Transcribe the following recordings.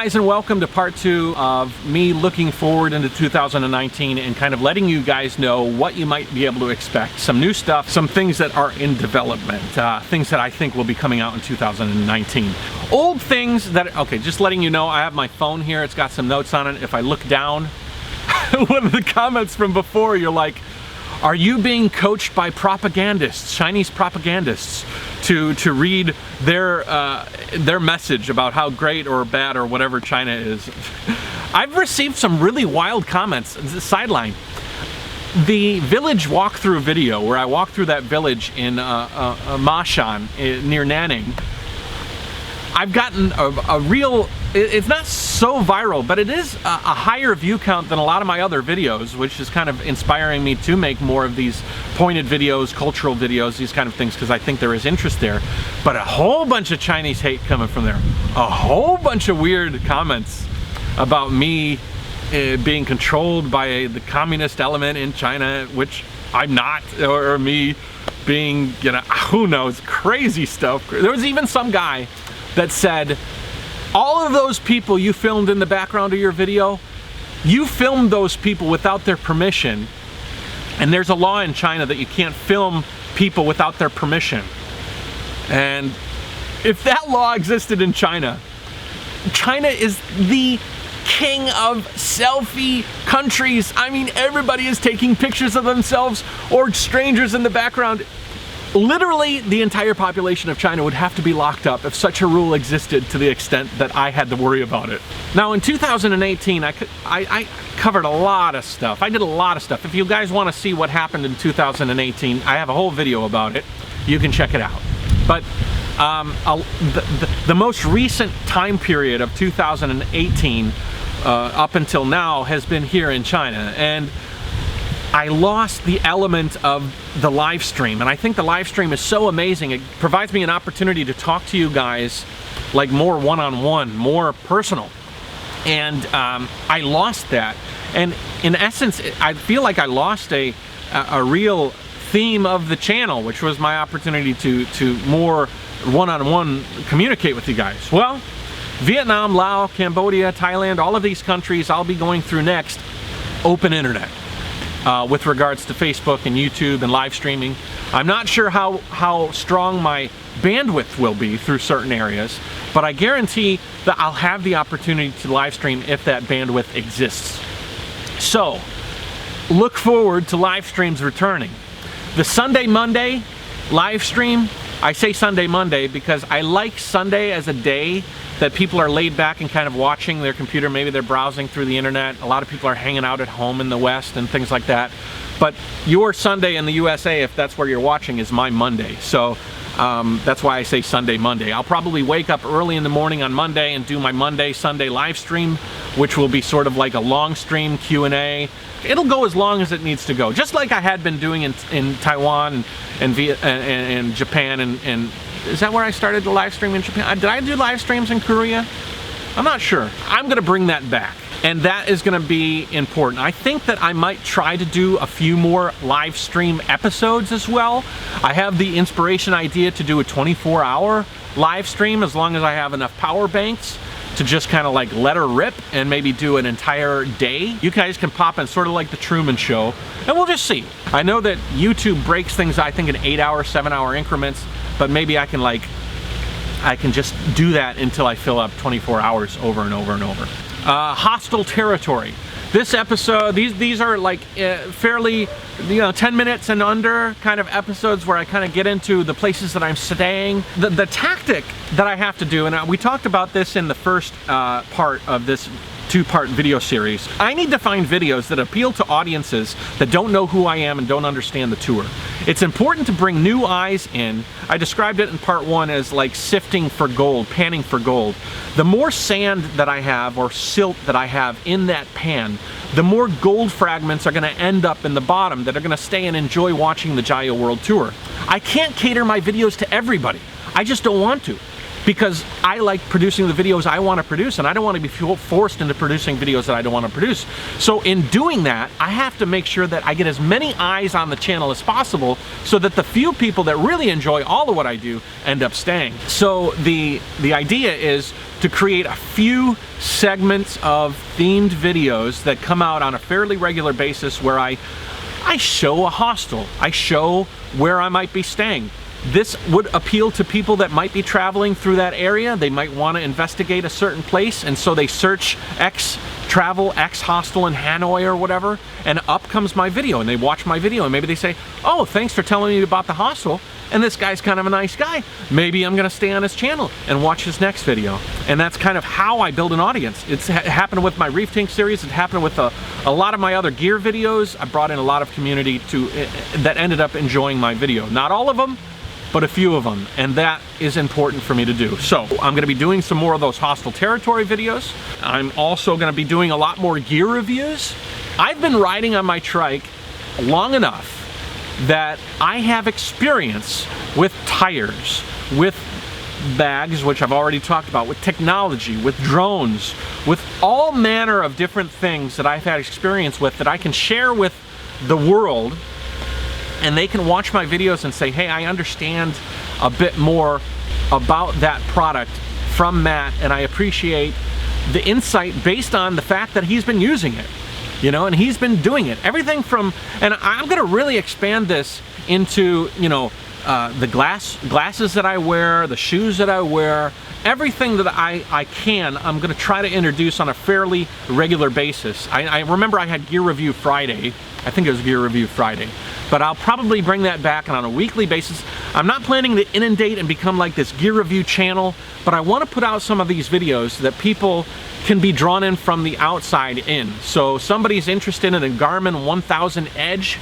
guys, and welcome to part 2 of me looking forward into 2019 and kind of letting you guys know what you might be able to expect. Some new stuff, some things that are in development, things that I think will be coming out in 2019. Old things that, okay, just letting you know, I have my phone here, it's got some notes on it. If I look down, one of the comments from before, you're like, are you being coached by propagandists, Chinese propagandists, to read their message about how great or bad or whatever China is? I've received some really wild comments. Sideline. The village walkthrough video where I walked through that village in Mashan near Nanning, I've gotten a real, it's not so viral, but it is a higher view count than a lot of my other videos, which is kind of inspiring me to make more of these pointed videos, cultural videos, these kind of things, because I think there is interest there. But a whole bunch of Chinese hate coming from there. A whole bunch of weird comments about me being controlled by the communist element in China, which I'm not, or me being, you know, who knows, crazy stuff. There was even some guy that said, all of those people you filmed in the background of your video, you filmed those people without their permission, and there's a law in China that you can't film people without their permission. And if that law existed in China, China is the king of selfie countries. I mean, everybody is taking pictures of themselves or strangers in the background. Literally, the entire population of China would have to be locked up if such a rule existed, to the extent that I had to worry about it. Now, in 2018, I covered a lot of stuff. I did a lot of stuff. If you guys want to see what happened in 2018, I have a whole video about it. You can check it out. But the most recent time period of 2018 up until now has been here in China. And I lost the element of the live stream, and I think the live stream is so amazing. It provides me an opportunity to talk to you guys like more one-on-one, more personal, and I lost that. And in essence, I feel like I lost a real theme of the channel, which was my opportunity to more one-on-one communicate with you guys. Well, Vietnam, Laos, Cambodia, Thailand, all of these countries I'll be going through next, open internet. With regards to Facebook and YouTube and live streaming. I'm not sure how strong my bandwidth will be through certain areas, but I guarantee that I'll have the opportunity to live stream if that bandwidth exists. So, look forward to live streams returning. The Sunday Monday live stream, I say Sunday Monday because I like Sunday as a day that people are laid back and kind of watching their computer. Maybe they're browsing through the internet. A lot of people are hanging out at home in the West and things like that. But your Sunday in the USA, if that's where you're watching, is my Monday. So that's why I say Sunday Monday. I'll probably wake up early in the morning on Monday and do my Sunday live stream, which will be sort of like a long stream Q&A. It'll go as long as it needs to go, just like I had been doing in Taiwan and Japan and is that where I started the live stream in Japan? Did I do live streams in Korea? I'm not sure. I'm going to bring that back, and that is going to be important. I think that I might try to do a few more live stream episodes as well. I have the inspiration idea to do a 24-hour live stream as long as I have enough power banks to just kind of like let her rip and maybe do an entire day. You guys can pop in sort of like the Truman Show, and we'll just see. I know that YouTube breaks things, I think, in 8-hour, 7-hour increments, but maybe I can just do that until I fill up 24 hours over and over and over. Hostile territory. This episode, these are like fairly, 10 minutes and under kind of episodes where I kind of get into the places that I'm staying. The tactic that I have to do, and we talked about this in the first part of this 2-part video series. I need to find videos that appeal to audiences that don't know who I am and don't understand the tour. It's important to bring new eyes in. I described it in part 1 as like sifting for gold, panning for gold. The more sand that I have, or silt that I have in that pan, the more gold fragments are going to end up in the bottom that are going to stay and enjoy watching the JaYoe World Tour. I can't cater my videos to everybody. I just don't want to. because I like producing the videos I want to produce, and I don't want to be forced into producing videos that I don't want to produce. So in doing that, I have to make sure that I get as many eyes on the channel as possible so that the few people that really enjoy all of what I do end up staying. So the idea is to create a few segments of themed videos that come out on a fairly regular basis where I show a hostel, I show where I might be staying. This would appeal to people that might be traveling through that area. They might want to investigate a certain place, and so they search X travel, X hostel in Hanoi or whatever, and up comes my video, and they watch my video, and maybe they say, oh, thanks for telling me about the hostel, and this guy's kind of a nice guy. Maybe I'm gonna stay on his channel and watch his next video. And that's kind of how I build an audience. It happened with my Reef Tank series, it happened with a lot of my other gear videos. I brought in a lot of community that ended up enjoying my video. Not all of them, but a few of them, and that is important for me to do. So I'm gonna be doing some more of those hostile territory videos. I'm also gonna be doing a lot more gear reviews. I've been riding on my trike long enough that I have experience with tires, with bags, which I've already talked about, with technology, with drones, with all manner of different things that I've had experience with that I can share with the world, and they can watch my videos and say, hey, I understand a bit more about that product from Matt, and I appreciate the insight based on the fact that he's been using it, you know, and he's been doing it. Everything from, and I'm gonna really expand this into, you know, the glasses that I wear, the shoes that I wear, everything that I can, I'm gonna try to introduce on a fairly regular basis. I remember I had Gear Review Friday. I think it was Gear Review Friday. But I'll probably bring that back on a weekly basis. I'm not planning to inundate and become like this gear review channel, but I want to put out some of these videos that people can be drawn in from the outside in. So somebody's interested in a Garmin 1000 Edge,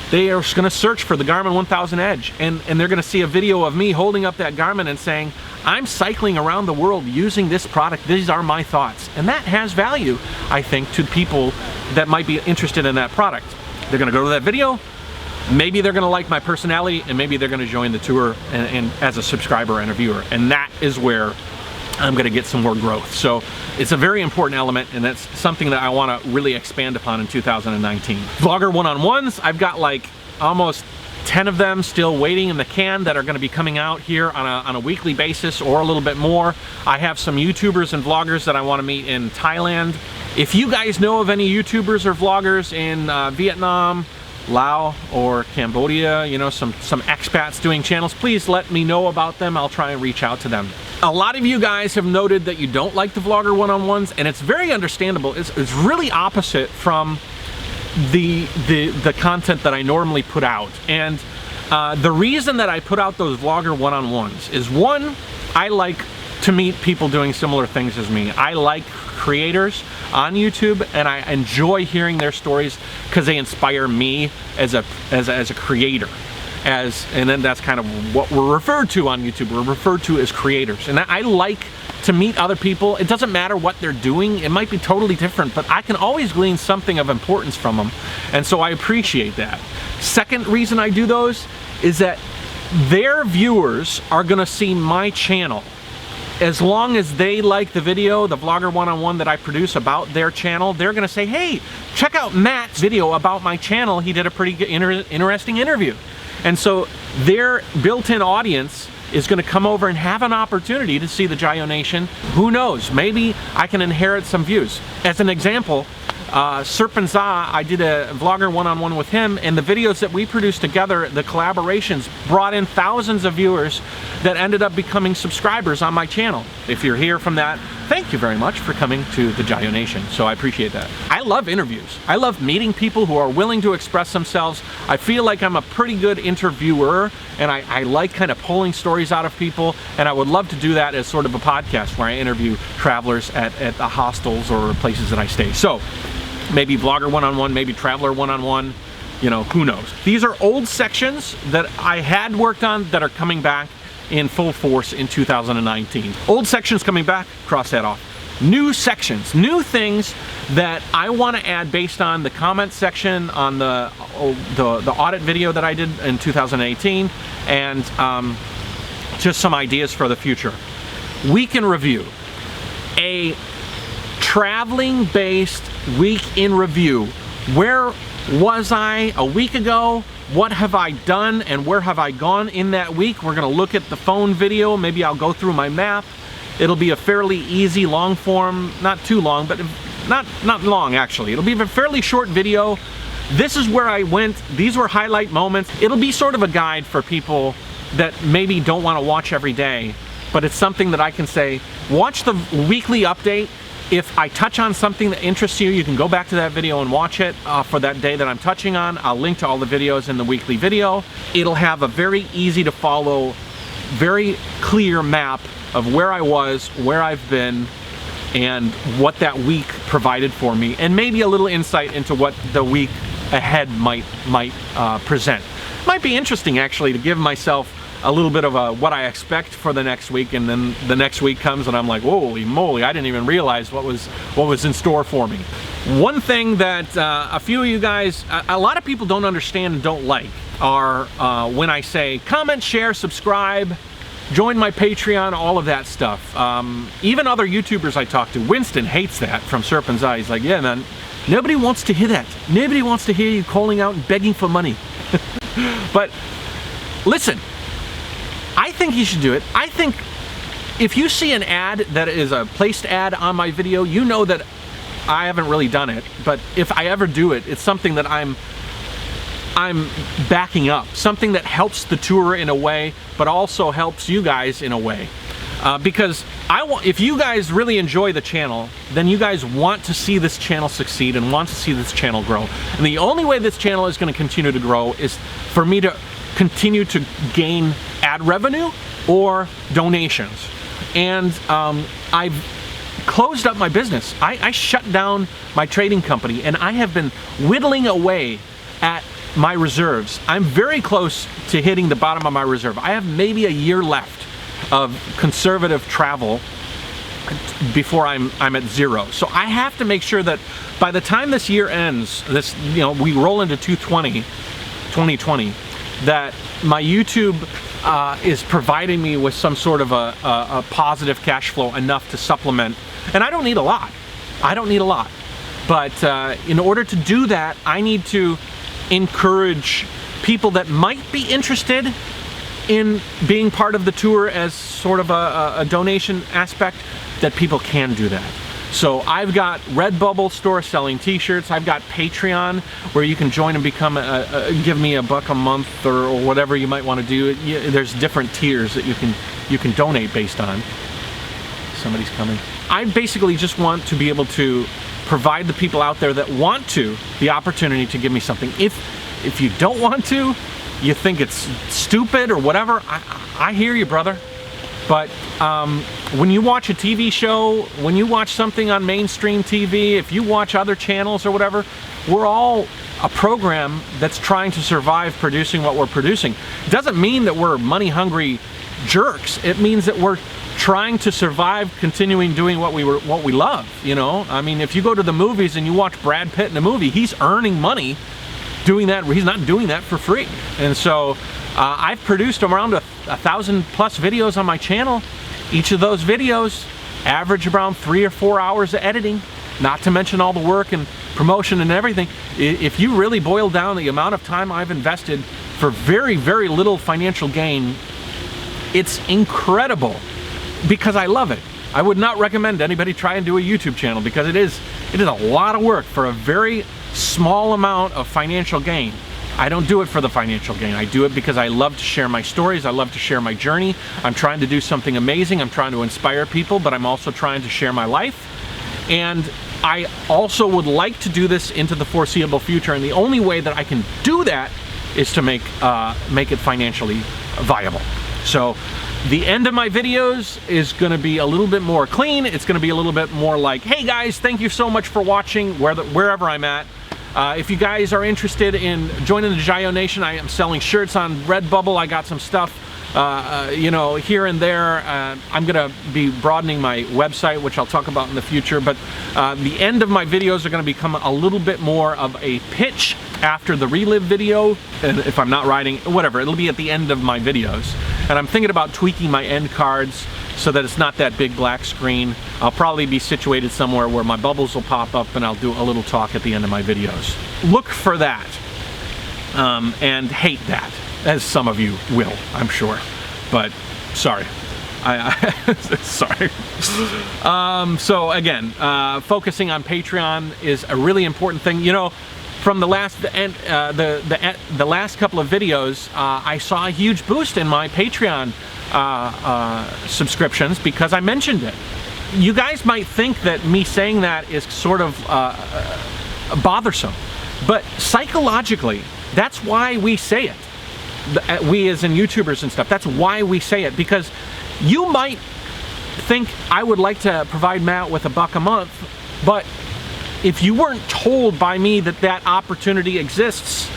they are going to search for the Garmin 1000 Edge, and they're going to see a video of me holding up that Garmin and saying, I'm cycling around the world using this product, these are my thoughts. And that has value, I think, to people that might be interested in that product. They're going to go to that video, maybe they're going to like my personality, and maybe they're going to join the tour and as a subscriber and a viewer. And that is where I'm going to get some more growth. So it's a very important element, and that's something that I want to really expand upon in 2019. Vlogger one-on-ones, I've got like almost 10 of them still waiting in the can that are going to be coming out here on a weekly basis or a little bit more. I have some YouTubers and vloggers that I want to meet in Thailand. If you guys know of any YouTubers or vloggers in Vietnam, Laos, or Cambodia, you know, some expats doing channels, please let me know about them. I'll try and reach out to them. A lot of you guys have noted that you don't like the vlogger one-on-ones, and it's very understandable. It's really opposite from the content that I normally put out. And the reason that I put out those vlogger one-on-ones is, one, I like to meet people doing similar things as me. I like creators on YouTube, and I enjoy hearing their stories because they inspire me as a creator. And then that's kind of what we're referred to on YouTube. We're referred to as creators. And I like to meet other people. It doesn't matter what they're doing. It might be totally different, but I can always glean something of importance from them. And so I appreciate that. Second reason I do those is that their viewers are gonna see my channel. As long as they like the video, the vlogger one-on-one that I produce about their channel, they're gonna say, hey, check out Matt's video about my channel. He did a pretty interesting interview. And so their built-in audience is gonna come over and have an opportunity to see the JaYoe Nation. Who knows, maybe I can inherit some views. As an example, Serpent I did a vlogger one-on-one with him, and the videos that we produced together, the collaborations, brought in thousands of viewers that ended up becoming subscribers on my channel. If you're here from that, thank you very much for coming to the JaYoe Nation. So I appreciate that. I love interviews. I love meeting people who are willing to express themselves. I feel like I'm a pretty good interviewer, and I like kind of pulling stories out of people, and I would love to do that as sort of a podcast where I interview travelers at the hostels or places that I stay. So maybe vlogger one-on-one, maybe traveler one-on-one, you know, who knows. These are old sections that I had worked on that are coming back in full force in 2019. Old sections coming back, cross that off. New sections, new things that I want to add based on the comment section on the audit video that I did in 2018, and just some ideas for the future. week in review. A traveling-based week in review. Where was I a week ago? What have I done and where have I gone in that week? We're gonna look at the phone video. Maybe I'll go through my map. It'll be a fairly easy long form, not too long, but not long actually. It'll be a fairly short video. This is where I went. These were highlight moments. It'll be sort of a guide for people that maybe don't want to watch every day, but it's something that I can say, watch the weekly update. If I touch on something that interests you, you can go back to that video and watch it for that day that I'm touching on. I'll link to all the videos in the weekly video. It'll have a very easy to follow, very clear map of where I was, where I've been, and what that week provided for me, and maybe a little insight into what the week ahead might present. Might be interesting actually to give myself a little bit of what I expect for the next week, and then the next week comes and I'm like, holy moly, I didn't even realize what was in store for me. One thing that a few of you guys, a lot of people don't understand and don't like are when I say comment, share, subscribe, join my Patreon, all of that stuff. Even other YouTubers I talk to, Winston hates that from Serpent's Eye. He's like, yeah man, nobody wants to hear that. Nobody wants to hear you calling out and begging for money. But listen, I think you should do it. I think if you see an ad that is a placed ad on my video, you know that I haven't really done it, but if I ever do it, it's something that I'm backing up, something that helps the tour in a way, but also helps you guys in a way. Because if you guys really enjoy the channel, then you guys want to see this channel succeed and want to see this channel grow. And the only way this channel is going to continue to grow is for me to continue to gain ad revenue or donations. And I've closed up my business. I shut down my trading company, and I have been whittling away at my reserves. I'm very close to hitting the bottom of my reserve. I have maybe a year left of conservative travel before I'm at zero. So I have to make sure that by the time this year ends, we roll into 2020, that my YouTube is providing me with some sort of a positive cash flow enough to supplement. And I don't need a lot. I don't need a lot. But in order to do that, I need to encourage people that might be interested in being part of the tour as sort of a donation aspect, that people can do that. So I've got Redbubble store selling t-shirts. I've got Patreon where you can join and become give me $1 a month or whatever you might want to do. There's different tiers that you can donate based on. Somebody's coming. I basically just want to be able to provide the people out there that want to the opportunity to give me something. If you don't want to, you think it's stupid or whatever, I hear you, brother. But when you watch a TV show, when you watch something on mainstream TV, if you watch other channels or whatever, we're all a program that's trying to survive producing what we're producing. It doesn't mean that we're money-hungry jerks. It means that we're trying to survive, continuing doing what we love, you know? I mean, if you go to the movies and you watch Brad Pitt in a movie, he's earning money doing that. He's not doing that for free. And so I've produced around 1,000+ videos on my channel. Each of those videos average around 3 or 4 hours of editing, not to mention all the work and promotion and everything. If you really boil down the amount of time I've invested for very, very little financial gain, it's incredible because I love it. I would not recommend anybody try and do a YouTube channel because it is a lot of work for a very small amount of financial gain. I don't do it for the financial gain. I do it because I love to share my stories. I love to share my journey. I'm trying to do something amazing. I'm trying to inspire people, but I'm also trying to share my life. And I also would like to do this into the foreseeable future. And the only way that I can do that is to make it financially viable. So the end of my videos is going to be a little bit more clean. It's going to be a little bit more like, hey guys, thank you so much for watching wherever I'm at. If you guys are interested in joining the JaYoe Nation, I am selling shirts on Redbubble. I got some stuff, you know, here and there. I'm going to be broadening my website, which I'll talk about in the future. But the end of my videos are going to become a little bit more of a pitch after the relive video. And if I'm not writing, whatever, it'll be at the end of my videos. And I'm thinking about tweaking my end cards so that it's not that big black screen. I'll probably be situated somewhere where my bubbles will pop up and I'll do a little talk at the end of my videos. Look for that, and hate that, as some of you will, I'm sure. But sorry. Sorry. So again, focusing on Patreon is a really important thing. You know, from the last the last couple of videos, I saw a huge boost in my Patreon subscriptions because I mentioned it. You guys might think that me saying that is sort of bothersome, but psychologically, that's why we say it. We as in YouTubers and stuff, that's why we say it, because you might think I would like to provide Matt with $1 a month, but if you weren't told by me that that opportunity exists,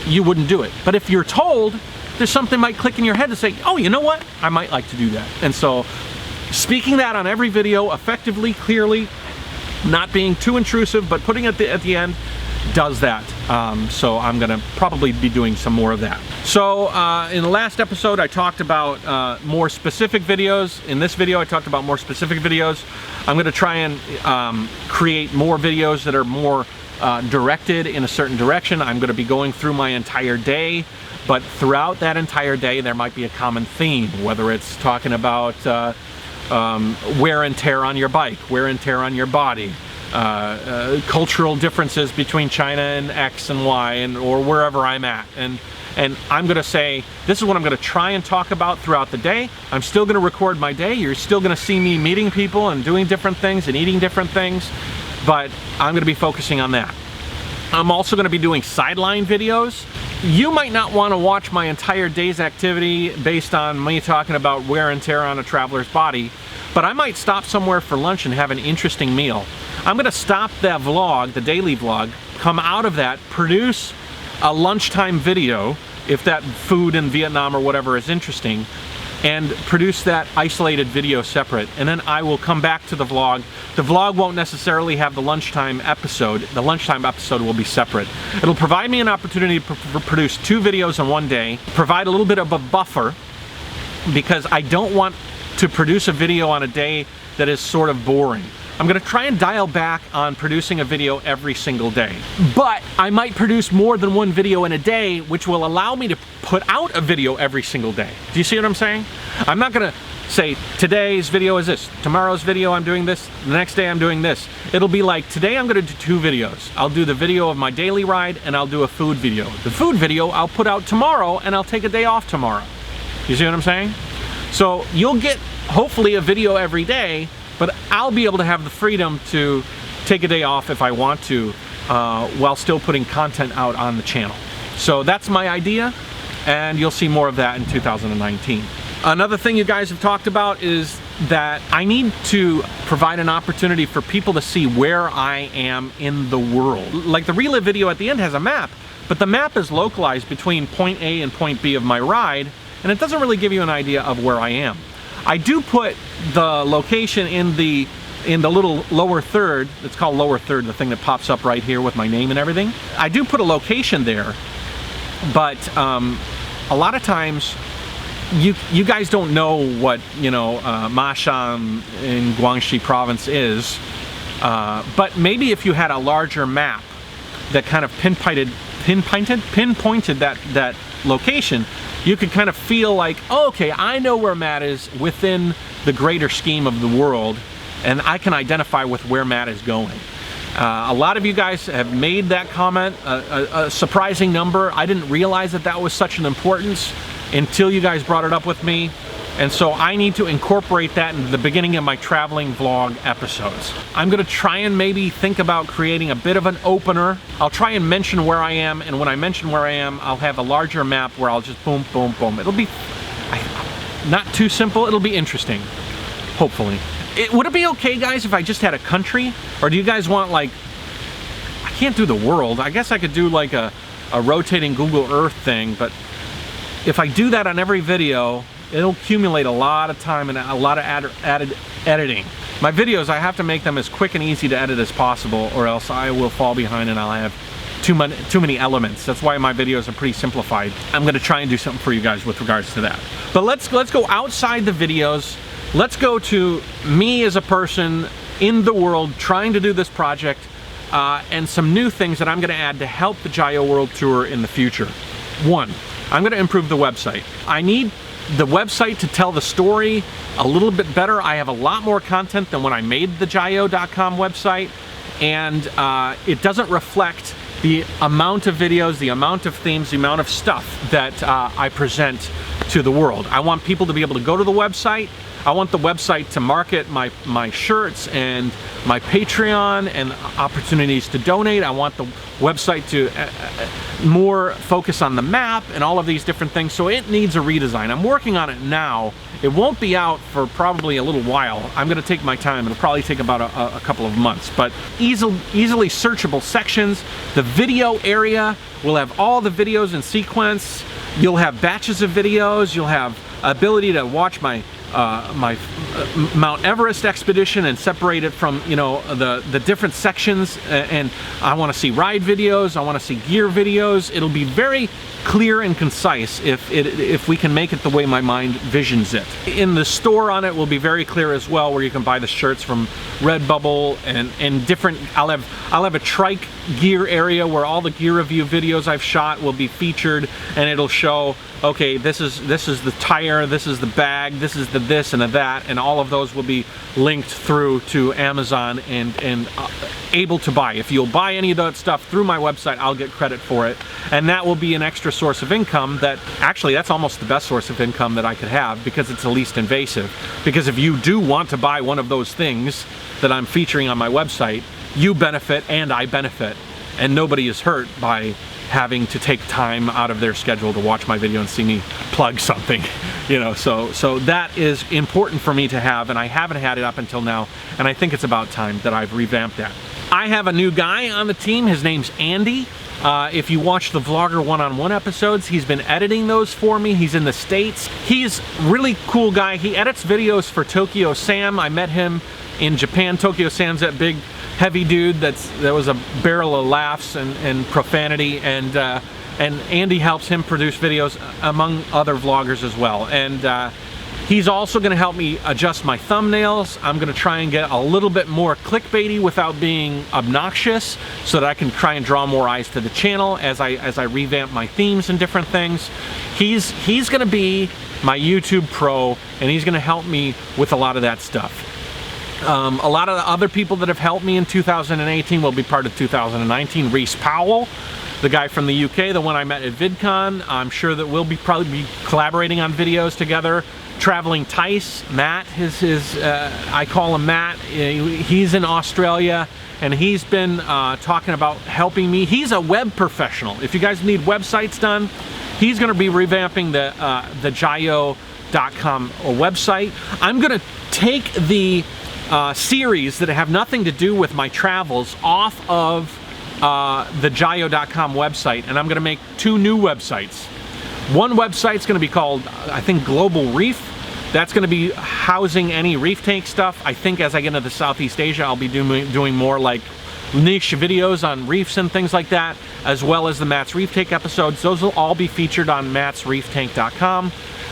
you wouldn't do it. But if you're told, there's something might click in your head to say, oh, you know what? I might like to do that. And so speaking that on every video effectively, clearly, not being too intrusive, but putting it at the end, does that. So I'm gonna probably be doing some more of that. So in the last episode I talked about more specific videos. In this video I talked about more specific videos. I'm gonna try and create more videos that are more directed in a certain direction. I'm gonna be going through my entire day, but throughout that entire day there might be a common theme, whether it's talking about wear and tear on your bike, wear and tear on your body, cultural differences between China and X and Y, or wherever I'm at, and I'm gonna say this is what I'm gonna try and talk about throughout the day. I'm still gonna record my day. You're still gonna see me meeting people and doing different things and eating different things, but I'm gonna be focusing on that. I'm also gonna be doing sideline videos. You might not want to watch my entire day's activity based on me talking about wear and tear on a traveler's body, but I might stop somewhere for lunch and have an interesting meal. I'm gonna stop that vlog, the daily vlog, come out of that, produce a lunchtime video, if that food in Vietnam or whatever is interesting, and produce that isolated video separate, and then I will come back to the vlog. The vlog won't necessarily have the lunchtime episode. The lunchtime episode will be separate. It'll provide me an opportunity to produce 2 videos in one day, provide a little bit of a buffer, because I don't want to produce a video on a day that is sort of boring. I'm gonna try and dial back on producing a video every single day. But I might produce more than one video in a day, which will allow me to put out a video every single day. Do you see what I'm saying? I'm not gonna say, today's video is this, tomorrow's video I'm doing this, the next day I'm doing this. It'll be like, today I'm gonna do 2 videos. I'll do the video of my daily ride and I'll do a food video. The food video I'll put out tomorrow and I'll take a day off tomorrow. You see what I'm saying? So you'll get, hopefully, a video every day, but I'll be able to have the freedom to take a day off if I want to, while still putting content out on the channel. So that's my idea, and you'll see more of that in 2019. Another thing you guys have talked about is that I need to provide an opportunity for people to see where I am in the world. Like the relive video at the end has a map, but the map is localized between point A and point B of my ride, and it doesn't really give you an idea of where I am. I do put the location in the little lower third. It's called lower third, the thing that pops up right here with my name and everything. I do put a location there, but a lot of times you guys don't know what, you know, Mashan in Guangxi province is, but maybe if you had a larger map that kind of pinpointed that location, you could kind of feel like, oh, okay, I know where Matt is within the greater scheme of the world, and I can identify with where Matt is going. A lot of you guys have made that comment, a surprising number. I didn't realize that that was such an importance until you guys brought it up with me. And so I need to incorporate that into the beginning of my traveling vlog episodes. I'm gonna try and maybe think about creating a bit of an opener. I'll try and mention where I am, and when I mention where I am, I'll have a larger map where I'll just boom, boom, boom. It'll be not too simple, it'll be interesting, hopefully. Would it be okay, guys, if I just had a country? Or do you guys want, like, I can't do the world. I guess I could do like a rotating Google Earth thing, but if I do that on every video, it'll accumulate a lot of time and a lot of added editing. My videos, I have to make them as quick and easy to edit as possible, or else I will fall behind and I'll have too many elements. That's why my videos are pretty simplified. I'm gonna try and do something for you guys with regards to that. But let's go outside the videos. Let's go to me as a person in the world trying to do this project, and some new things that I'm gonna add to help the JaYoe World Tour in the future. One, I'm gonna improve the website. I need the website to tell the story a little bit better. I have a lot more content than when I made the JaYoe.com website, and it doesn't reflect the amount of videos, the amount of themes, the amount of stuff that I present to the world. I want people to be able to go to the website. I want the website to market my shirts and my Patreon and opportunities to donate. I want the website to more focus on the map and all of these different things, so it needs a redesign. I'm working on it now. It won't be out for probably a little while. I'm gonna take my time. It'll probably take about a couple of months, but easily searchable sections. The video area will have all the videos in sequence. You'll have batches of videos. You'll have ability to watch my Mount Everest expedition and separate it from, you know, the different sections. And I want to see ride videos. I want to see gear videos. It'll be very clear and concise if we can make it the way my mind visions it. In the store on it will be very clear as well, where you can buy the shirts from Redbubble and different. I'll have a trike gear area where all the gear review videos I've shot will be featured, and it'll show, okay, this is the tire, this is the bag, this is the this and the that, and all of those will be linked through to Amazon and able to buy. If you'll buy any of that stuff through my website, I'll get credit for it, and that will be an extra source of income. That actually, that's almost the best source of income that I could have, because it's the least invasive. Because if you do want to buy one of those things that I'm featuring on my website, you benefit and I benefit, and nobody is hurt by having to take time out of their schedule to watch my video and see me plug something, you know. So that is important for me to have, and I haven't had it up until now, and I think it's about time that I've revamped that. I have a new guy on the team. His name's Andy. If you watch the Vlogger one-on-one episodes, he's been editing those for me. He's in the States. He's a really cool guy. He edits videos for Tokyo Sam. I met him in Japan. Tokyo Sam's that big heavy dude that was a barrel of laughs and profanity, and Andy helps him produce videos among other vloggers as well. And he's also going to help me adjust my thumbnails. I'm going to try and get a little bit more clickbaity without being obnoxious, so that I can try and draw more eyes to the channel as I revamp my themes and different things. He's going to be my YouTube pro, and he's going to help me with a lot of that stuff. A lot of the other people that have helped me in 2018 will be part of 2019. Reese Powell, the guy from the UK, the one I met at VidCon. I'm sure that we'll probably be collaborating on videos together. Traveling Tice, Matt, I call him Matt. He's in Australia, and he's been talking about helping me. He's a web professional. If you guys need websites done, he's going to be revamping the JaYoe.com website. I'm going to take the series that have nothing to do with my travels off of the JaYoe.com website, and I'm going to make two new websites. One website's going to be called, I think, Global Reef. That's going to be housing any reef tank stuff. I think as I get into Southeast Asia, I'll be doing more like niche videos on reefs and things like that, as well as the Matt's Reef Tank episodes. Those will all be featured on mattsreeftank.com,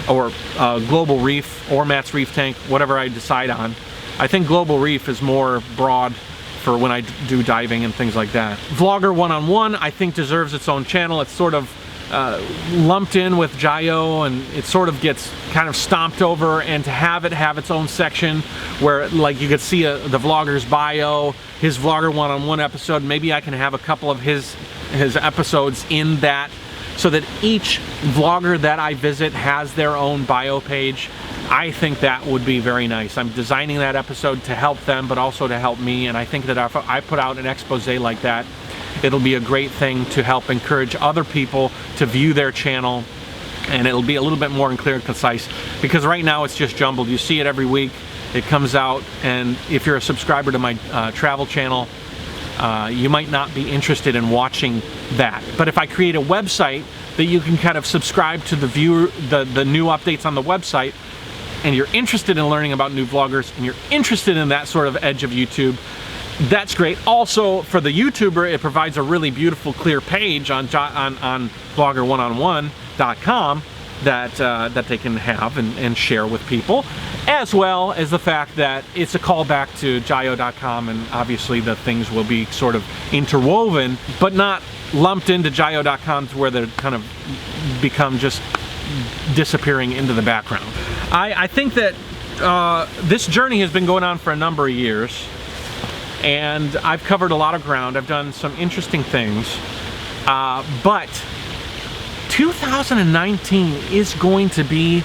or Global Reef, or Matt's Reef Tank, whatever I decide on. I think Global Reef is more broad for when I do diving and things like that. Vlogger one-on-one, I think, deserves its own channel. It's sort of lumped in with JaYoe, and it sort of gets kind of stomped over, and to have it have its own section where, like, you could see the vlogger's bio, his Vlogger one-on-one episode. Maybe I can have a couple of his episodes in that, so that each vlogger that I visit has their own bio page. I think that would be very nice. I'm designing that episode to help them, but also to help me, and I think that if I put out an expose like that, it'll be a great thing to help encourage other people to view their channel, and it'll be a little bit more clear and concise, because right now it's just jumbled. You see it every week. It comes out, and if you're a subscriber to my travel channel, you might not be interested in watching that. But if I create a website that you can kind of subscribe to the new updates on the website, and you're interested in learning about new vloggers, and you're interested in that sort of edge of YouTube, That's great. Also, for the YouTuber, it provides a really beautiful, clear page on blogger1on1.com that they can have and share with people, as well as the fact that it's a callback to JaYoe.com, and obviously the things will be sort of interwoven, but not lumped into JaYoe.com to where they kind of become just disappearing into the background. I think that this journey has been going on for a number of years, and I've covered a lot of ground. I've done some interesting things, but 2019 is going to be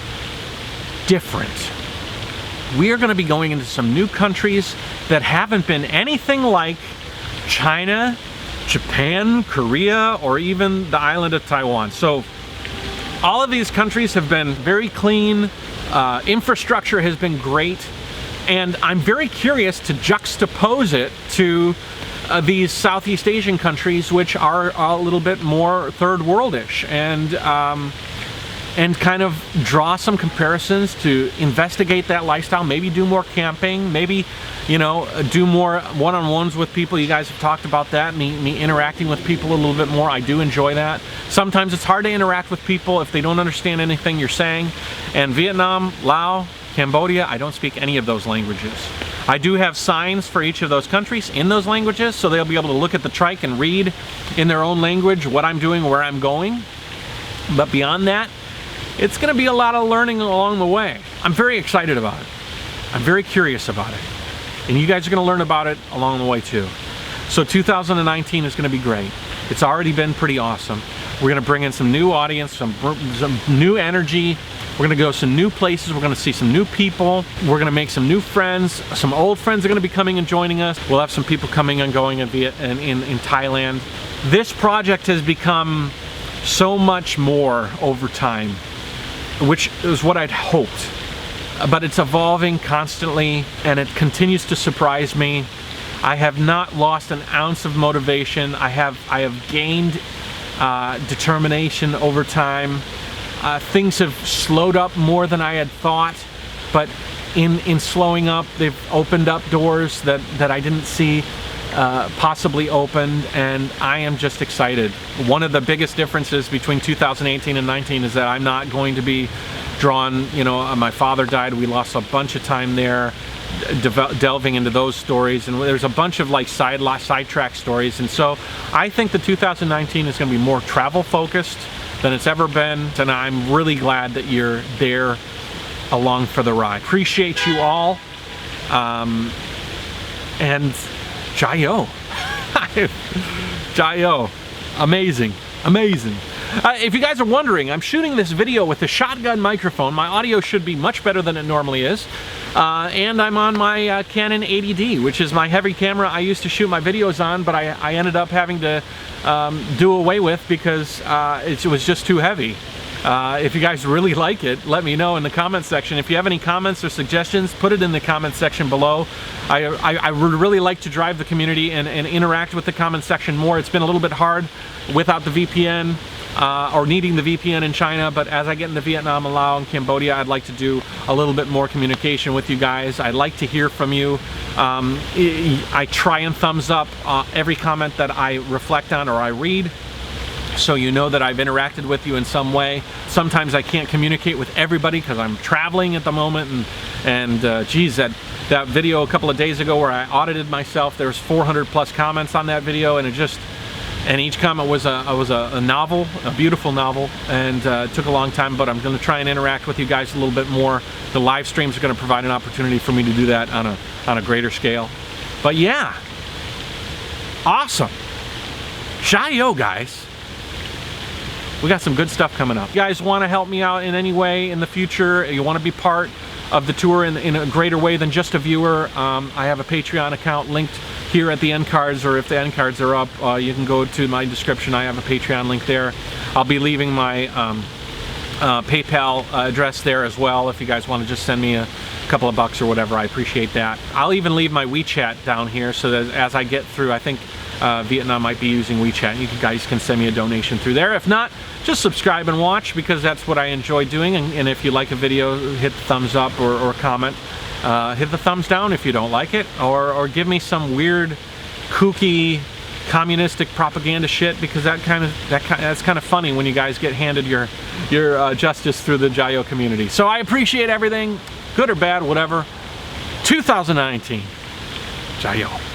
different. We are going to be going into some new countries that haven't been anything like China, Japan, Korea, or even the island of Taiwan. So all of these countries have been very clean, infrastructure has been great, and I'm very curious to juxtapose it to these Southeast Asian countries, which are a little bit more third worldish, and kind of draw some comparisons to investigate that lifestyle, maybe do more camping, maybe, you know, do more one-on-ones with people. You guys have talked about that, me interacting with people a little bit more. I do enjoy that. Sometimes it's hard to interact with people if they don't understand anything you're saying. And Vietnam, Laos, Cambodia, I don't speak any of those languages. I do have signs for each of those countries in those languages, so they'll be able to look at the trike and read in their own language what I'm doing, where I'm going. But beyond that, it's going to be a lot of learning along the way. I'm very excited about it. I'm very curious about it. And you guys are going to learn about it along the way too. So 2019 is going to be great. It's already been pretty awesome. We're going to bring in some new audience, some new energy. We're going to go some new places. We're going to see some new people. We're going to make some new friends. Some old friends are going to be coming and joining us. We'll have some people coming and going in Thailand. This project has become so much more over time, which is what I'd hoped. But it's evolving constantly, and it continues to surprise me. I have not lost an ounce of motivation. I have gained determination over time. Things have slowed up more than I had thought, but in slowing up, they've opened up doors that I didn't see possibly opened, and I am just excited. One of the biggest differences between 2018 and 19 is that I'm not going to be drawn, you know, my father died, we lost a bunch of time there delving into those stories, and there's a bunch of like sidetrack stories, and so I think the 2019 is going to be more travel focused than it's ever been, and I'm really glad that you're there along for the ride. Appreciate you all, and JaYoe. JaYoe. Amazing. Amazing. If you guys are wondering, I'm shooting this video with a shotgun microphone. My audio should be much better than it normally is. And I'm on my Canon 80D, which is my heavy camera I used to shoot my videos on, but I ended up having to do away with because it was just too heavy. If you guys really like it, let me know in the comments section. If you have any comments or suggestions, put it in the comments section below. I would really like to drive the community and interact with the comments section more. It's been a little bit hard without the VPN or needing the VPN in China, but as I get into Vietnam and Laos and Cambodia, I'd like to do a little bit more communication with you guys. I'd like to hear from you. I try and thumbs up every comment that I reflect on or I read, so you know that I've interacted with you in some way. Sometimes I can't communicate with everybody because I'm traveling at the moment, and geez, that video a couple of days ago where I audited myself, there was 400 plus comments on that video, and each comment was a novel, a beautiful novel, and it took a long time, but I'm going to try and interact with you guys a little bit more. The live streams are going to provide an opportunity for me to do that on a greater scale. But yeah, awesome. JaYoe, guys. We got some good stuff coming up. You guys want to help me out in any way in the future, you want to be part of the tour in a greater way than just a viewer, I have a Patreon account linked here at the end cards, or if the end cards are up, you can go to my description. I have a Patreon link there. I'll be leaving my PayPal address there as well if you guys want to just send me a couple of bucks or whatever. I appreciate that. I'll even leave my WeChat down here so that as I get through, I think Vietnam might be using WeChat. You guys can send me a donation through there. If not, just subscribe and watch, because that's what I enjoy doing. And if you like a video, hit the thumbs up or comment. hit the thumbs down if you don't like it, or give me some weird, kooky, communistic propaganda shit, because that's kind of funny when you guys get handed your justice through the JaYoe community. So I appreciate everything, good or bad, whatever. 2019, JaYoe.